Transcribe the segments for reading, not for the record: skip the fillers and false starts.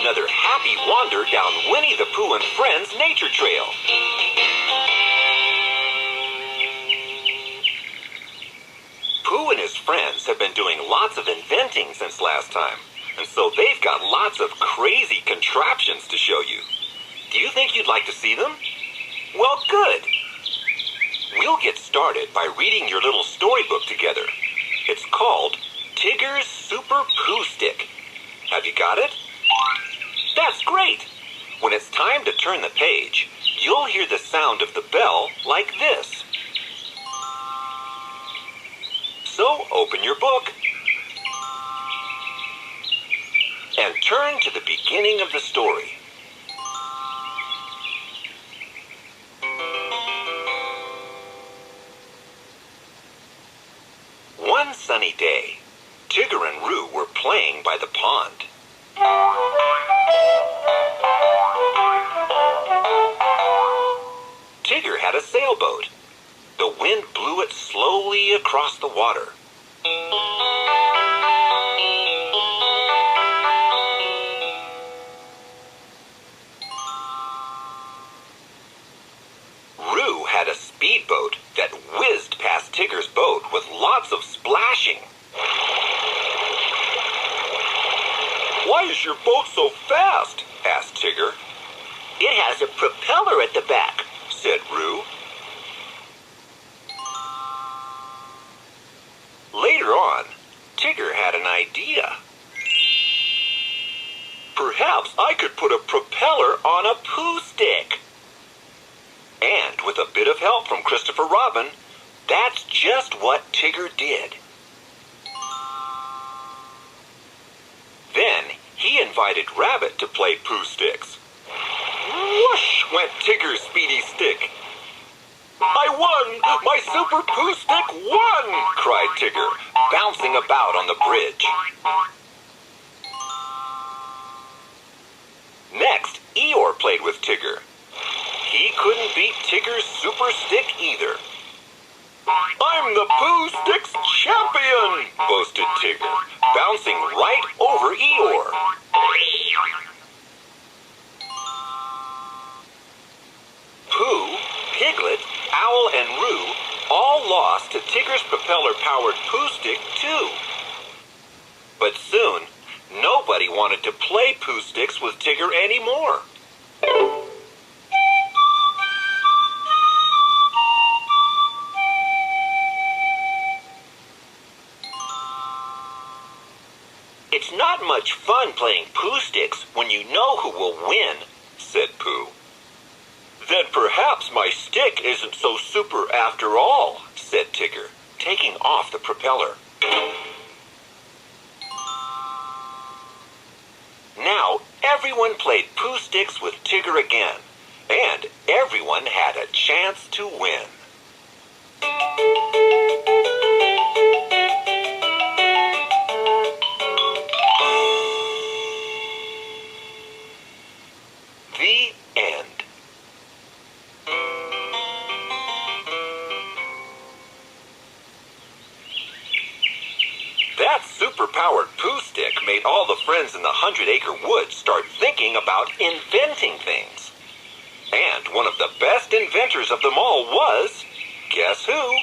another happy wander down Winnie the Pooh and Friends nature trail. Pooh and his friends have been doing lots of inventing since last time, and so they've got lots of crazy contraptions to show you. Do you think you'd like to see them? Well, good. We'll get started by reading your little storybook together. It's called Tigger's Super Pooh Stick. Have you got it? That's great! When it's time to turn the page, you'll hear the sound of the bell like this. So open your book and turn to the beginning of the story. One sunny day, Tigger and Roo were playing by the pond. Tigger had a sailboat. The wind blew it slowly across the water. Roo had a speedboat that whizzed past Tigger's boat with lots of splashing. "Why is your boat so fast?" asked Tigger. "It has a propeller at the back," said Roo. Later on, Tigger had an idea. "Perhaps I could put a propeller on a Pooh stick." And with a bit of help from Christopher Robin, that's just what Tigger did. Then he invited Rabbit to play Pooh sticks. Whoosh went Tigger's speedy stick. "I won! My Super Pooh stick won!" cried Tigger, bouncing about on the bridge. Next, Eeyore played with Tigger. He couldn't beat Tigger's super stick either. "I'm the Pooh Sticks champion!" boasted Tigger, bouncing right over Eeyore. Pooh, Piglet, Owl, and Roo all lost to Tigger's propeller-powered Pooh Stick, too. But soon, nobody wanted to play Pooh Sticks with Tigger anymore. "It's not much fun playing Pooh Sticks when you know who will win," said Pooh. "Then perhaps my stick isn't so super after all," said Tigger, taking off the propeller. Now everyone played Pooh Sticks with Tigger again, and everyone had a chance to win. The end. That super-powered Pooh Stick made all the friends in the 100-acre woods start thinking about inventing things. And one of the best inventors of them all was, guess who?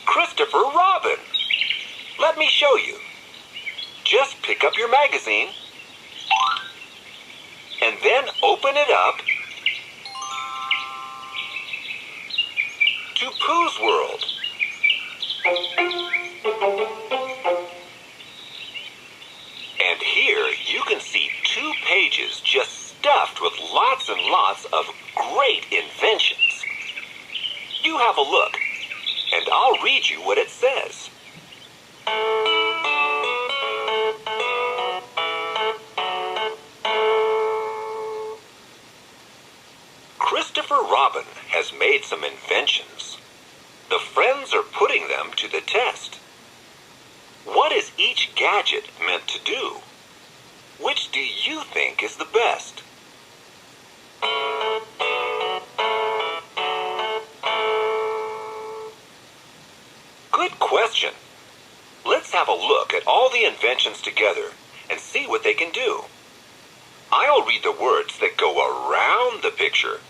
Christopher Robin. Let me show you. Just pick up your magazine and then open it up to Pooh's World. And here you can see 2 pages just stuffed with lots and lots of great inventions. You have a look, and I'll read you what it says. Christopher Robin has made some inventions. The friends are putting them to the test. What is each gadget meant to do? Which do you think is the best? Good question. have a look at all the inventions together and see what they can do. I'll read the words that go around the picture,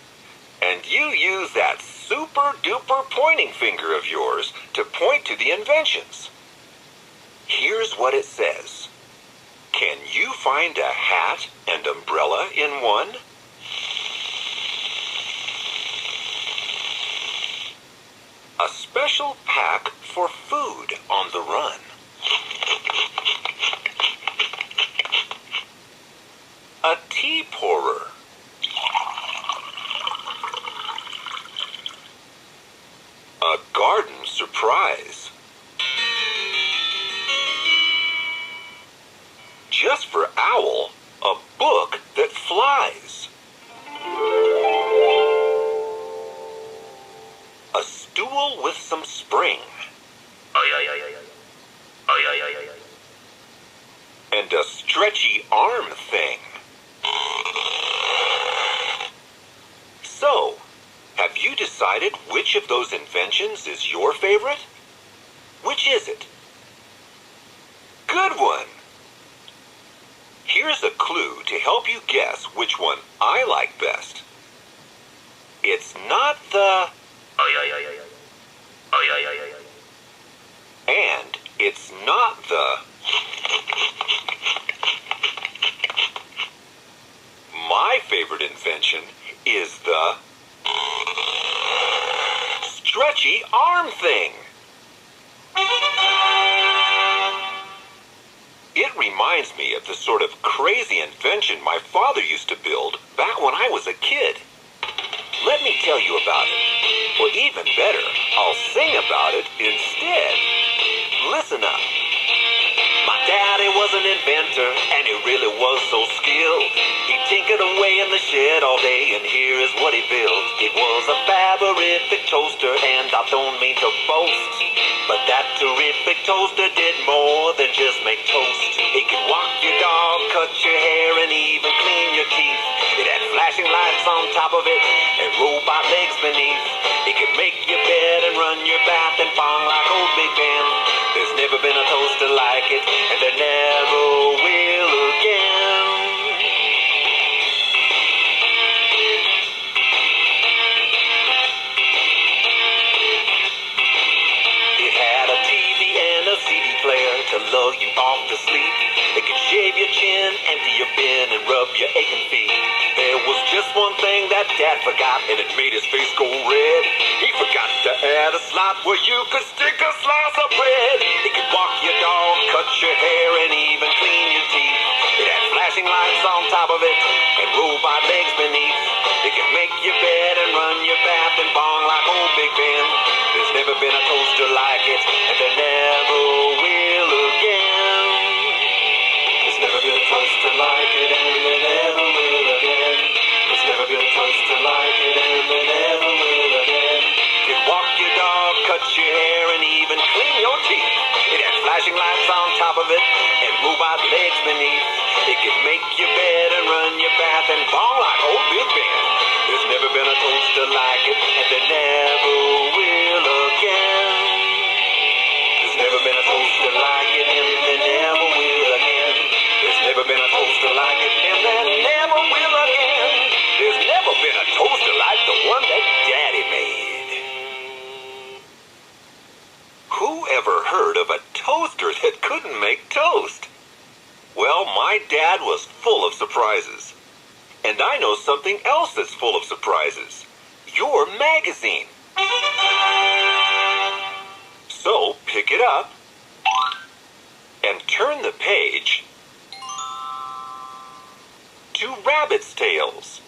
and you use that super-duper pointing finger of yours to point to the inventions. Here's what it says. Can you find a hat and umbrella in one? A special pack for food on the run. A tea pourer. A garden surprise. Just for Owl, a book that flies. A stool with some spring. And a stretchy arm thing. So, have you decided which of those inventions is your favorite? Which is it? Good one! Here's a clue to help you guess which one I like best. It's not the... And it's not the... My favorite invention is the... stretchy arm thing. It reminds me of the sort of crazy invention my father used to build back when I was a kid. Let me tell you about it. Or even better, I'll sing about it instead. Listen up. My daddy was an inventor, and he really was so skilled. He tinkered away in the shed all day, and here is what he built. It was a faberific toaster, and I don't mean to boast, but that terrific toaster did more than just make toast. It could walk your dog, cut your hair, and even clean your teeth. It had flashing lights on top of it, and robot legs beneath. It could make your bed and run your bath and bong like old Big Ben. There's never been a toaster like it, and there never will again. It had a TV and a CD player to lull you off to sleep. It could shave your chin, empty your bin, and rub your aching feet. There was just one thing that Dad forgot, and it made his face go red. He forgot to add a slot where you could stick a slice of bread. It could walk your dog, cut your hair, and even clean your teeth. It had flashing lights on top of it, and robot legs beneath. It could make your bed and run your bath and bong like old Big Ben. There's never been a toaster like it, and there never will again. There's never been a toaster like it, and there never will again. There's never been a toaster like it, and there never will again. It could walk your dog, cut your hair, and even clean your teeth. It had flashing lights on top of it, and robot legs beneath. It could make your bed and run your bath and bong like old Big Ben. There's never been a toaster like it, and there never will again. There's never been a toaster like it, and there never will again. There's never been a toaster like it, and there never will again. There's never been a toaster like the one that Daddy made. Who ever heard of a toaster that couldn't make toast? Well, my dad was full of surprises. And I know something else that's full of surprises. Your magazine. So pick it up and turn the page to Rabbit's Tales.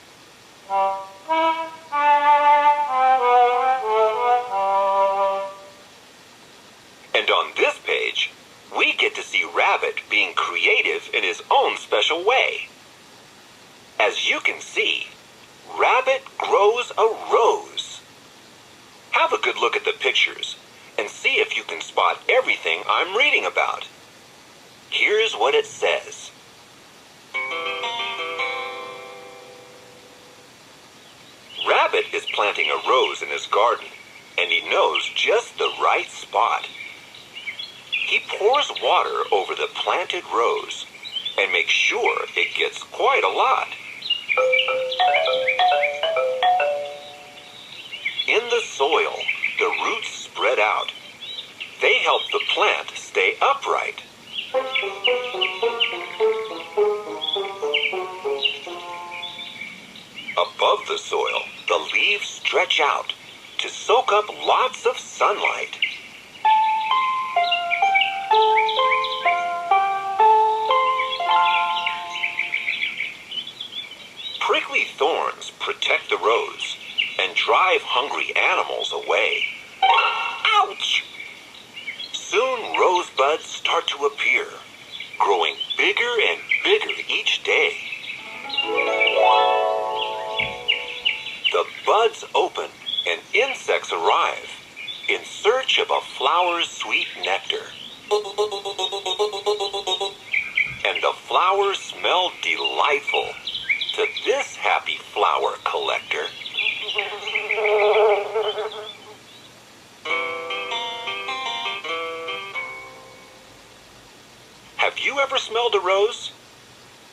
And on this page, we get to see Rabbit being creative in his own special way. As you can see, Rabbit grows a rose. Have a good look at the pictures and see if you can spot everything I'm reading about. Here's what it says. Rabbit is planting a rose in his garden, and he knows just the right spot. he pours water over the planted rose and makes sure it gets quite a lot. In the soil, the roots spread out. They help the plant stay upright. Above the soil, the leaves stretch out to soak up lots of sunlight. Prickly thorns protect the rose and drive hungry animals away. Ouch! Soon rosebuds start to appear, growing bigger and bigger each day. The buds open and insects arrive in search of a flower's sweet nectar. And the flowers smell delightful to this happy flower collector. Have you ever smelled a rose?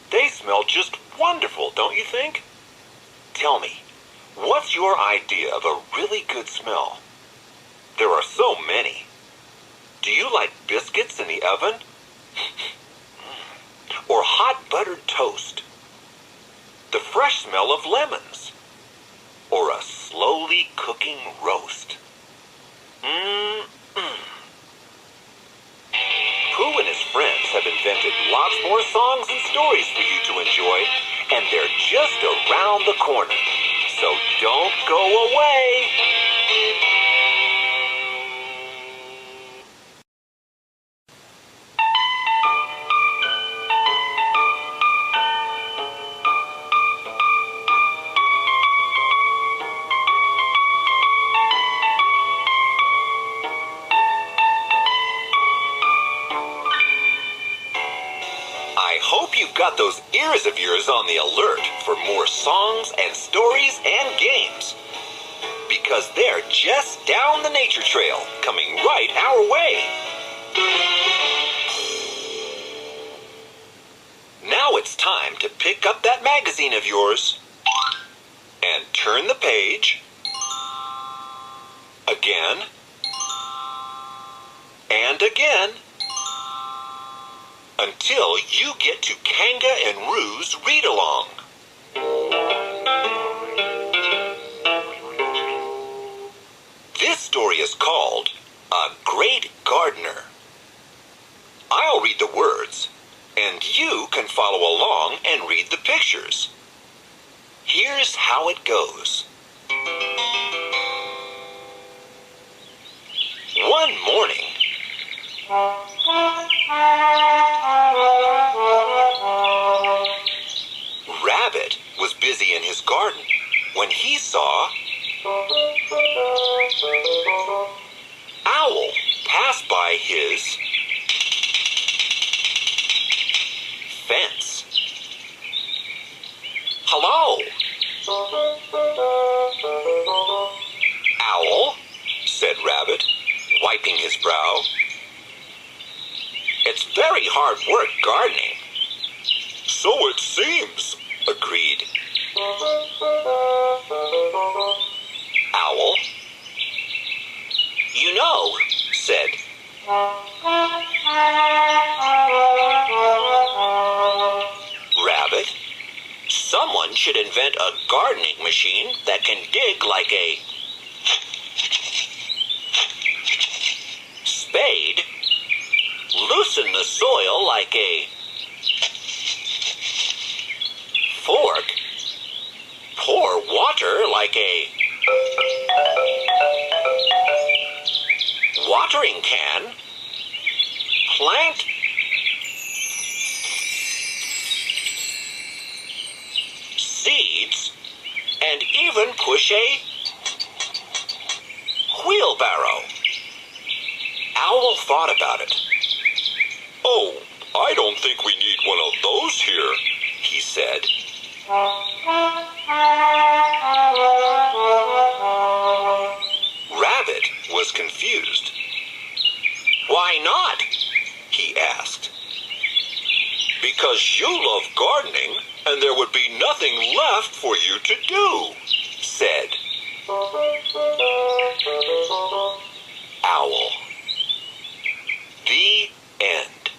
They smell just wonderful, don't you think? Tell me, what's your idea of a really good smell? There are so many. Do you like biscuits in the oven? Or hot buttered toast? The fresh smell of lemons? Or a slowly cooking roast? Pooh and his friends have invented lots more songs and stories for you to enjoy, and they're just around the corner. So don't go away. I hope you've got those ears of yours on the alert for more songs and stories and games. Because they're just down the nature trail, coming right our way. Now it's time to pick up that magazine of yours and turn the page. Again. And again. Until you get to Kanga and Roo's read-along. This story is called A Great Gardener. I'll read the words, and you can follow along and read the pictures. Here's how it goes. One morning, Rabbit was busy in his garden when he saw Owl pass by his fence. Hello, Owl, said Rabbit, wiping his brow. It's very hard work gardening. So it seems, agreed Owl. You know, said Rabbit, someone should invent a gardening machine that can dig like a spade, loosen the soil like a fork, pour water like a watering can, plant seeds, and even push a wheelbarrow. Owl thought about it. Oh, I don't think we need one of those here, he said. Rabbit was confused. Why not? Because you love gardening, and there would be nothing left for you to do, said Owl. The end.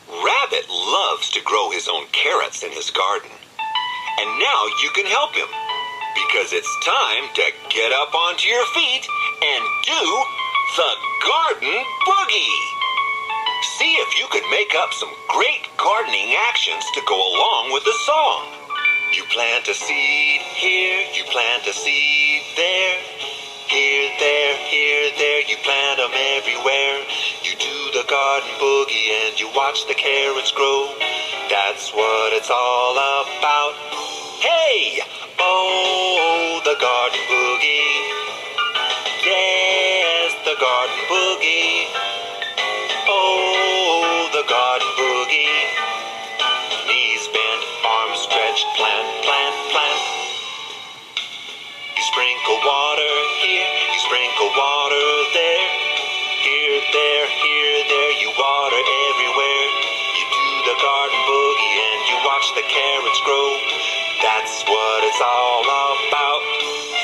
Rabbit loves to grow his own carrots in his garden. And now you can help him, because it's time to get up onto your feet and do the Garden Boogie. See if you can make up some great gardening actions to go along with the song. You plant a seed here, you plant a seed there. Here, there, you plant them everywhere. You do the Garden Boogie and you watch the carrots grow. That's what it's all about. Hey! Oh, the Garden Boogie. Yes, the Garden Boogie. Oh, the Garden Boogie. Knees bent, arms stretched, plant, plant, plant. You sprinkle water here, you sprinkle water there. Here, there, you water everywhere. You do the Garden Boogie and you watch the carrots grow. That's what it's all about.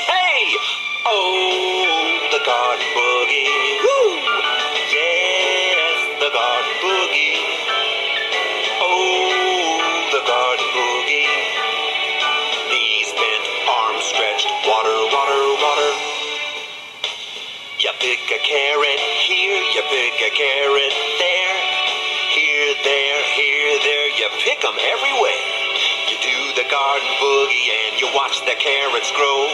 Hey! Oh, the Garden Boogie. Woo! Yes, the Garden Boogie. Oh, the Garden Boogie. Knees bent, arms stretched, water, water, water. You pick a carrot here, you pick a carrot there. Here, there, you pick 'em everywhere. You do the Garden Boogie and you watch the carrots grow.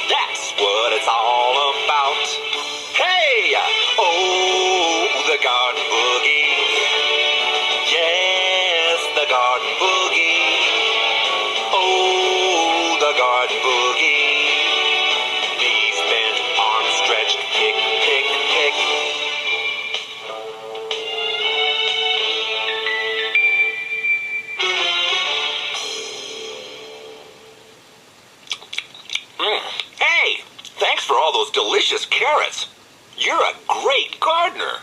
That's what it's all about. Hey! Oh, the Garden Boogie. Yes, the Garden Boogie. Oh, the Garden Boogie. Knees bent, arms stretched, pick, pick, pick. Hey, thanks for all those delicious carrots. You're a great gardener.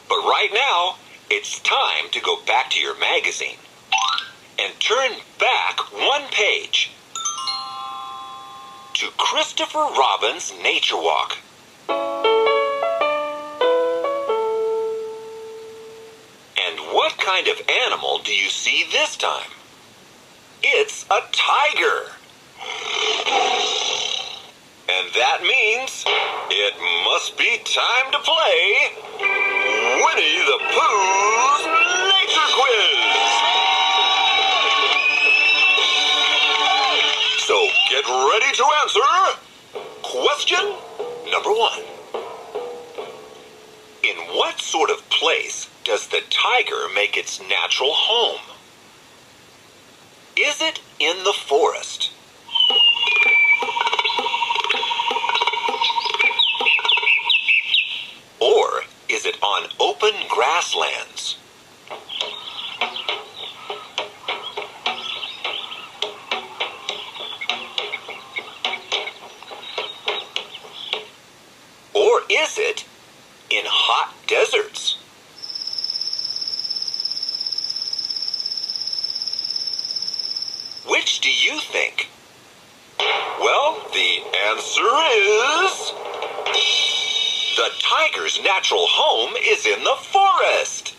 But right now, it's time to go back to your magazine and turn back one page to Christopher Robin's Nature Walk. And what kind of animal do you see this time? It's a tiger. And that means it must be time to play Winnie the Pooh's Nature Quiz. So get ready to answer. Question number 1. In what sort of place does the tiger make its natural home? Is it in the forest? Or is it on open grasslands? Or is it in hot deserts? Which do you think? Well, the answer is... the tiger's natural home is in the forest.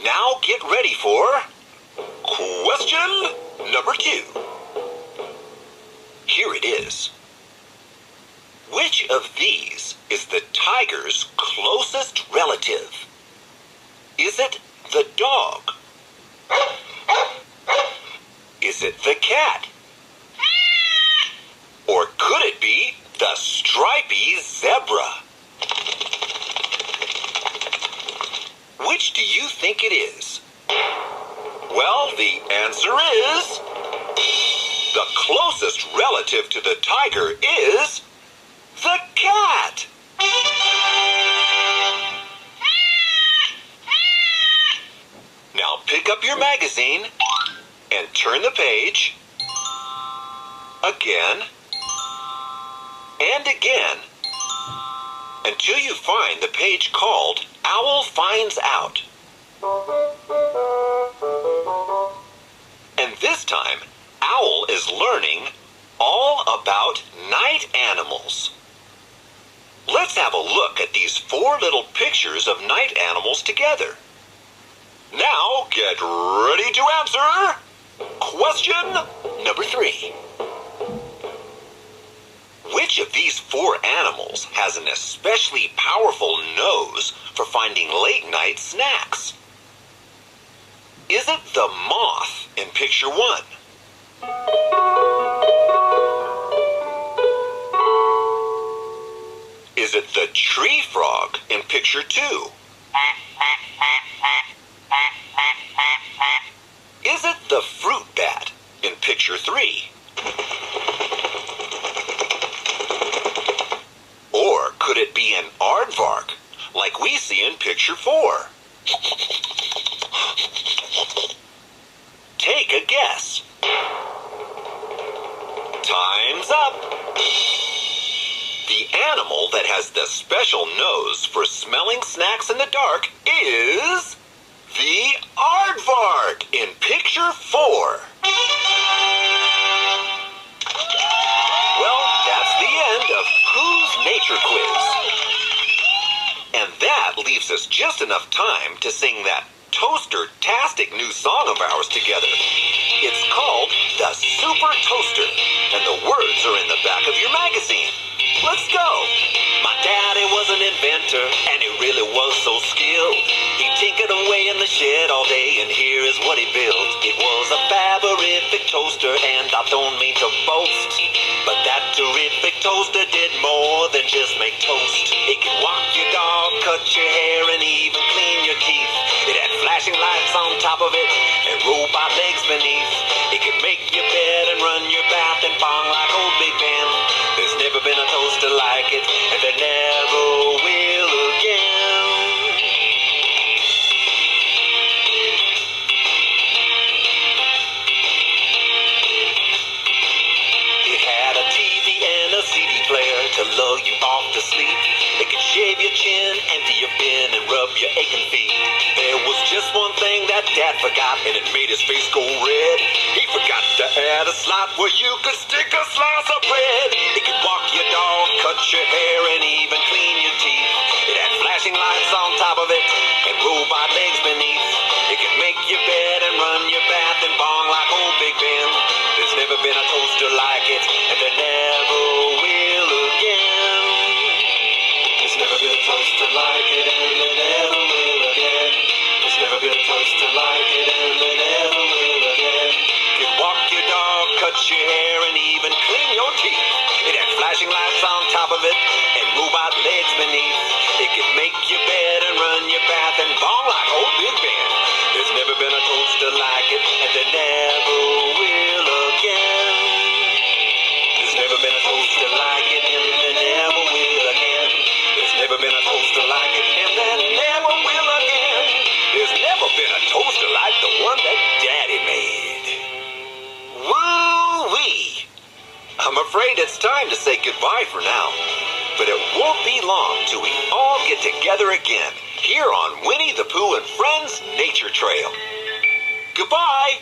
Now get ready for question number 2. Here it is. Which of these is the tiger's closest relative? Is it the dog? Is it the cat? Or could it be the stripy zebra? Which do you think it is? Well, the answer is... the closest relative to the tiger is... the cat! Now pick up your magazine and turn the page. Again. and again until you find the page called Owl Finds Out. And this time, Owl is learning all about night animals. Let's have a look at these 4 little pictures of night animals together. Now, get ready to answer question number 3. Which of these 4 animals has an especially powerful nose for finding late-night snacks? Is it the moth in picture 1? Is it the tree frog in picture 2? Is it the fruit bat in picture 3? Or could it be an aardvark, like we see in picture 4? Take a guess. Time's up. The animal that has the special nose for smelling snacks in the dark is the aardvark in picture 4. Well, that's the end of Pooh's Nature Quiz. And that leaves us just enough time to sing that toaster-tastic new song of ours together. It's called The Super Toaster, and the words are in the back of your magazine. Let's go! My daddy was an inventor, and he really was so skilled. He tinkered away in the shed all day, and here is what he built. It was a faberific toaster, and I don't mean to boast, but that terrific toaster did more than just make toast. It could walk your dog, cut your hair, and even clean your teeth. It had flashing lights on top of it, and robot legs beneath. It could make your bed and run your bath and bong like old Big Ben. There's never been a toaster like it, and there never will again. It had a TV and a CD player to lull you off to sleep. It could shave your chin, empty your bin, and rub your aching feet. There was just one thing that Dad forgot, and it made his face go red. He forgot to add a slot where you could stick a slice of bread. It could walk your dog, cut your hair, and even clean your teeth. It had flashing lights on top of it, and robot legs beneath. It could make your bed and run your bath and bong like old Big Ben. There's never been a toaster like it, and there never will again. There's never been a toaster like it, and there never will again. There's never been a toaster like it, and there never will again. You walk your dog, cut your hair, and even clean your teeth. It had flashing lights on top of it, and robot legs beneath. It could make your bed and run your bath and bong like old Big Ben. There's never been a toaster like it, and there never will again. There's never been a toaster like it, and there never will again. There's never been a toaster like it, and there never will again. There's never been a toaster like the one that Daddy made. Woo-wee! I'm afraid it's time to say goodbye for now. But it won't be long till we all get together again here on Winnie the Pooh and Friends Nature Trail. Goodbye!